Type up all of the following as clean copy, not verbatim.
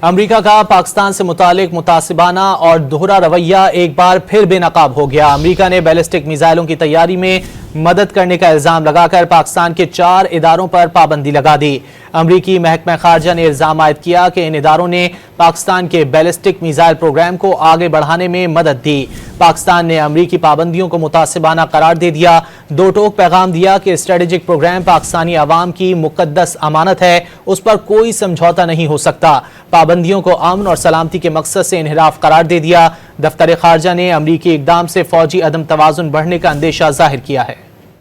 امریکہ کا پاکستان سے متعلق متعصبانہ اور دوہرا رویہ ایک بار پھر بے نقاب ہو گیا۔ امریکہ نے بیلسٹک میزائلوں کی تیاری میں مدد کرنے کا الزام لگا کر پاکستان کے 4 اداروں پر پابندی لگا دی۔ امریکی محکمہ خارجہ نے الزام عائد کیا کہ ان اداروں نے پاکستان کے بیلسٹک میزائل پروگرام کو آگے بڑھانے میں مدد دی۔ پاکستان نے امریکی پابندیوں کو متعصبانہ قرار دے دیا، دو ٹوک پیغام دیا کہ اسٹریٹجک پروگرام پاکستانی عوام کی مقدس امانت ہے، اس پر کوئی سمجھوتہ نہیں ہو سکتا۔ پابندیوں کو امن اور سلامتی کے مقصد سے انحراف قرار دے دیا۔ دفتر خارجہ نے امریکی اقدام سے فوجی عدم توازن بڑھنے کا اندیشہ ظاہر کیا ہے۔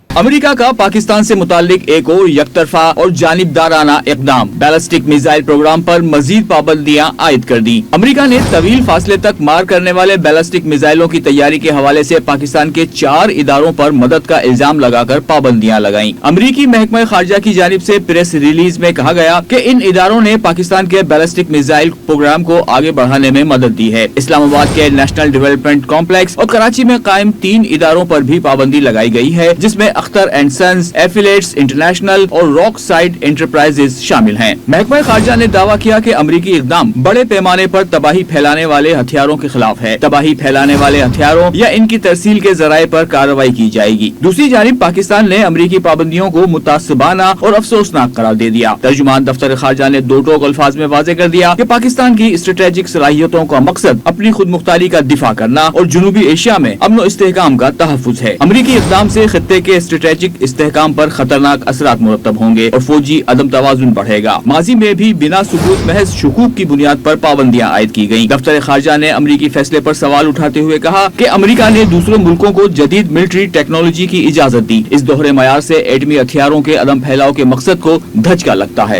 امریکہ کا پاکستان سے متعلق ایک اور یک طرفہ اور جانبدارانہ اقدام، بیلسٹک میزائل پروگرام پر مزید پابندیاں عائد کر دی۔ امریکہ نے طویل فاصلے تک مار کرنے والے بیلسٹک میزائلوں کی تیاری کے حوالے سے پاکستان کے 4 اداروں پر مدد کا الزام لگا کر پابندیاں لگائیں۔ امریکی محکمہ خارجہ کی جانب سے پریس ریلیز میں کہا گیا کہ ان اداروں نے پاکستان کے بیلسٹک میزائل پروگرام کو آگے بڑھانے میں مدد دی ہے۔ اسلام آباد کے نیشنل ڈیولپمنٹ کمپلیکس اور کراچی میں قائم 3 اداروں پر بھی پابندی لگائی گئی ہے، جس میں اختر اینڈ سنز، ایفیلیٹس انٹرنیشنل اور راک سائڈ انٹرپرائزز شامل ہیں۔ محکمہ خارجہ نے دعویٰ کیا کہ امریکی اقدام بڑے پیمانے پر تباہی پھیلانے والے ہتھیاروں کے خلاف ہے۔ تباہی پھیلانے والے ہتھیاروں یا ان کی ترسیل کے ذرائع پر کارروائی کی جائے گی۔ دوسری جانب پاکستان نے امریکی پابندیوں کو متعصبانہ اور افسوسناک قرار دے دیا۔ ترجمان دفتر خارجہ نے دو ٹوک الفاظ میں واضح کر دیا کہ پاکستان کی اسٹریٹجک صلاحیتوں کا مقصد اپنی خود مختاری کا دفاع کرنا اور جنوبی ایشیا میں امن و استحکام کا تحفظ ہے۔ امریکی اقدام سے خطے کے اسٹریٹجک استحکام پر خطرناک اثرات مرتب ہوں گے اور فوجی عدم توازن بڑھے گا۔ ماضی میں بھی بنا ثبوت محض شکوک کی بنیاد پر پابندیاں عائد کی گئیں۔ دفتر خارجہ نے امریکی فیصلے پر سوال اٹھاتے ہوئے کہا کہ امریکہ نے دوسرے ملکوں کو جدید ملٹری ٹیکنالوجی کی اجازت دی۔ اس دوہرے معیار سے ایٹمی ہتھیاروں کے عدم پھیلاؤ کے مقصد کو دھچکا لگتا ہے۔